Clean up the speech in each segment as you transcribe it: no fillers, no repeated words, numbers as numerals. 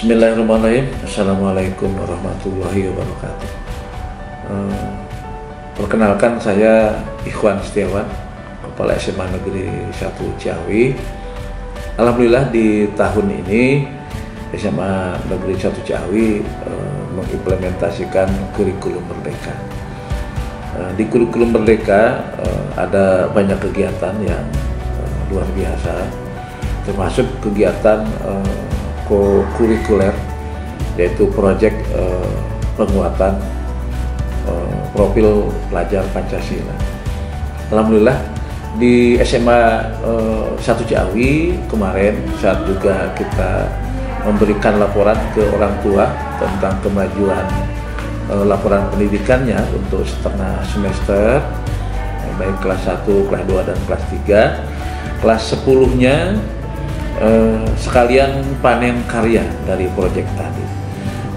Bismillahirrahmanirrahim. Assalamualaikum warahmatullahi wabarakatuh. Perkenalkan, saya Ikhwan Setiawan, Kepala SMA Negeri 1 Ciawi. Alhamdulillah di tahun ini SMA Negeri 1 Ciawi mengimplementasikan kurikulum Merdeka. Di kurikulum Merdeka ada banyak kegiatan yang luar biasa, termasuk kegiatan kurikuler, yaitu proyek penguatan profil pelajar Pancasila. Alhamdulillah di SMA 1 Ciawi kemarin saat juga kita memberikan laporan ke orang tua tentang kemajuan laporan pendidikannya untuk setengah semester, baik kelas 1, kelas 2, dan kelas 3. Kelas 10-nya sekalian panen karya dari proyek tadi.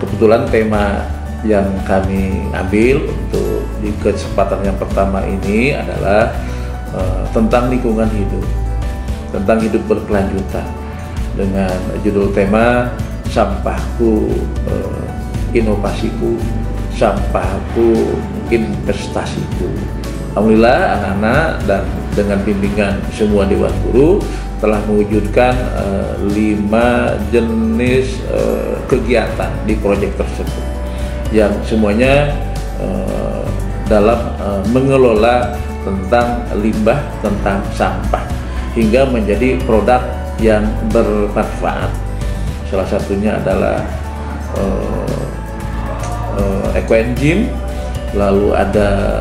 Kebetulan tema yang kami ambil untuk di kesempatan yang pertama ini adalah tentang lingkungan hidup, tentang hidup berkelanjutan, dengan judul tema Sampahku Inovasiku, Sampahku Investasiku. Alhamdulillah anak-anak dan dengan bimbingan semua Dewan Guru telah mewujudkan 5 jenis kegiatan di proyek tersebut, yang semuanya dalam mengelola tentang limbah, tentang sampah, hingga menjadi produk yang bermanfaat. Salah satunya adalah EcoEngine, lalu ada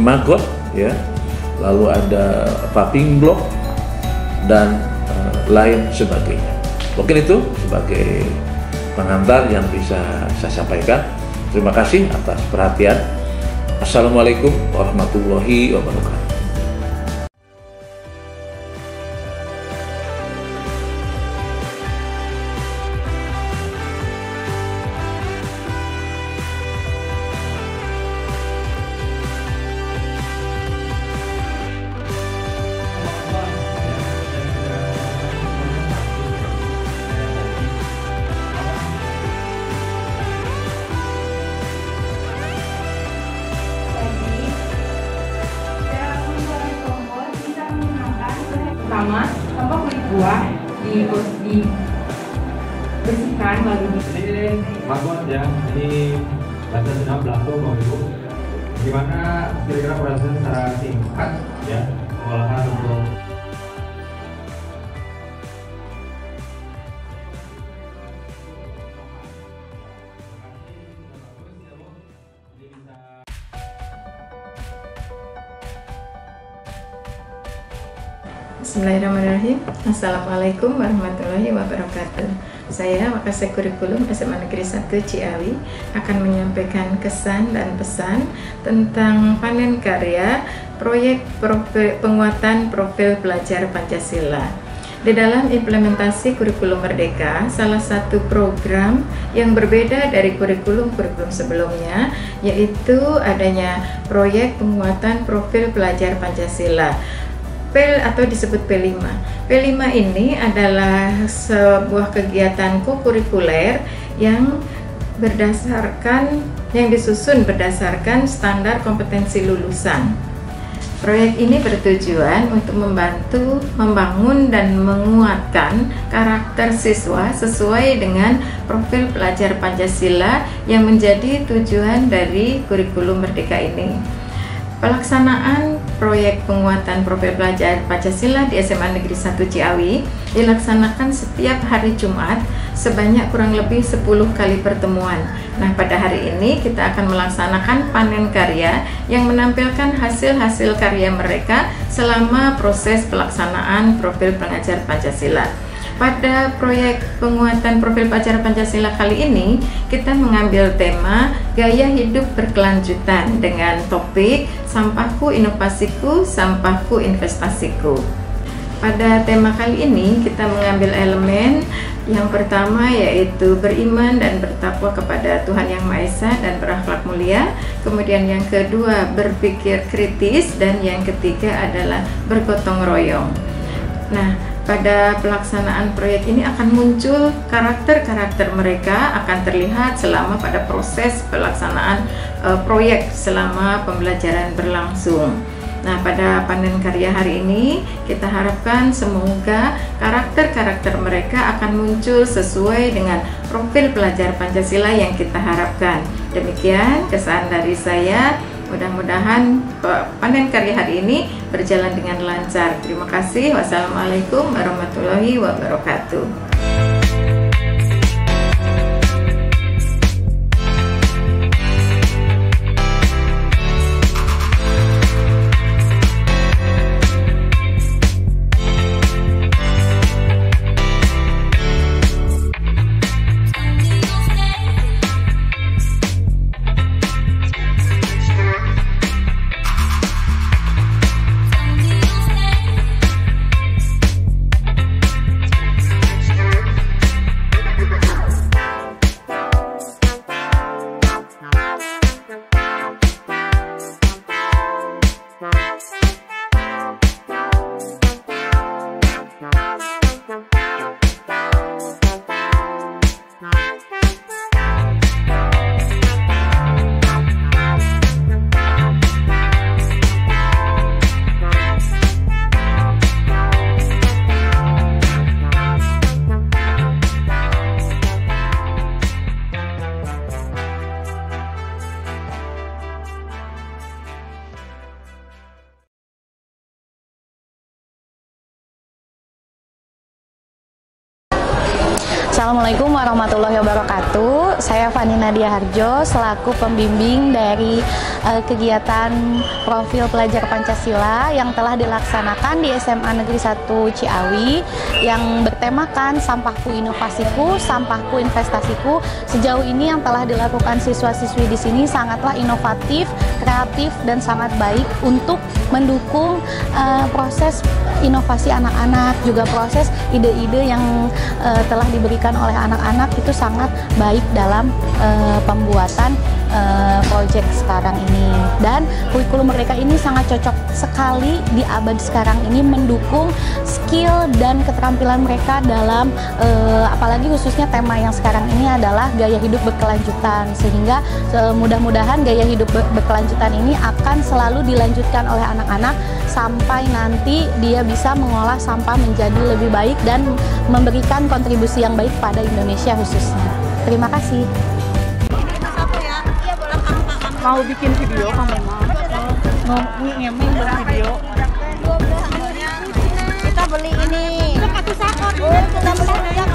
maggot, ya, lalu ada paving block, dan lain sebagainya. Mungkin itu sebagai pengantar yang bisa saya sampaikan. Terima kasih atas perhatian. Assalamualaikum warahmatullahi wabarakatuh. Pertama, sampah kulit buah dibersihkan lalu ini maggot ya, ini bahasa senam belakang Bapak Ibu. Gimana kira-kira proses secara singkat ya pengolahan untuk Bismillahirrahmanirrahim. Assalamualaikum warahmatullahi wabarakatuh. Saya Wakasek Kurikulum SMA Negeri 1 Ciawi akan menyampaikan kesan dan pesan tentang panen karya proyek penguatan profil pelajar Pancasila. Di dalam implementasi kurikulum Merdeka, salah satu program yang berbeda dari kurikulum-kurikulum sebelumnya yaitu adanya proyek penguatan profil pelajar Pancasila atau disebut P5. P5 ini adalah sebuah kegiatan kokurikuler yang disusun berdasarkan standar kompetensi lulusan. Proyek ini bertujuan untuk membantu membangun dan menguatkan karakter siswa sesuai dengan profil pelajar Pancasila yang menjadi tujuan dari kurikulum Merdeka ini. Pelaksanaan proyek penguatan profil pelajar Pancasila di SMA Negeri 1 Ciawi dilaksanakan setiap hari Jumat sebanyak kurang lebih 10 kali pertemuan. Nah, pada hari ini kita akan melaksanakan panen karya yang menampilkan hasil-hasil karya mereka selama proses pelaksanaan profil pelajar Pancasila. Pada proyek penguatan profil pelajar Pancasila kali ini, kita mengambil tema gaya hidup berkelanjutan dengan topik Sampahku Inovasiku, Sampahku Investasiku. Pada tema kali ini, kita mengambil elemen yang pertama yaitu beriman dan bertakwa kepada Tuhan Yang Maha Esa dan berakhlak mulia. Kemudian yang kedua, berpikir kritis, dan yang ketiga adalah bergotong royong. Nah, pada pelaksanaan proyek ini akan muncul karakter-karakter mereka akan terlihat selama pada proses pelaksanaan proyek selama pembelajaran berlangsung. Nah, pada panen karya hari ini kita harapkan semoga karakter-karakter mereka akan muncul sesuai dengan profil pelajar Pancasila yang kita harapkan. Demikian kesan dari saya. Mudah-mudahan panen karya hari ini berjalan dengan lancar. Terima kasih. Wassalamualaikum warahmatullahi wabarakatuh. Assalamualaikum warahmatullahi wabarakatuh. Saya Fani Nadia Harjo selaku pembimbing dari kegiatan profil pelajar Pancasila yang telah dilaksanakan di SMA Negeri 1 Ciawi yang bertemakan sampahku inovasiku, sampahku investasiku. Sejauh ini yang telah dilakukan siswa-siswi di sini sangatlah inovatif, kreatif dan sangat baik untuk mendukung proses inovasi anak-anak, juga proses ide-ide yang telah diberikan oleh anak-anak itu sangat baik dalam pembuatan proyek sekarang ini. Dan kurikulum mereka ini sangat cocok sekali di abad sekarang ini mendukung skill dan keterampilan mereka dalam apalagi khususnya tema yang sekarang ini adalah gaya hidup berkelanjutan, sehingga mudah-mudahan gaya hidup berkelanjutan ini akan selalu dilanjutkan oleh anak-anak sampai nanti dia bisa mengolah sampah menjadi lebih baik dan memberikan kontribusi yang baik pada Indonesia khususnya. Terima kasih. Mau bikin video kamu mau ngemeng video. Kita beli ini. Kita beli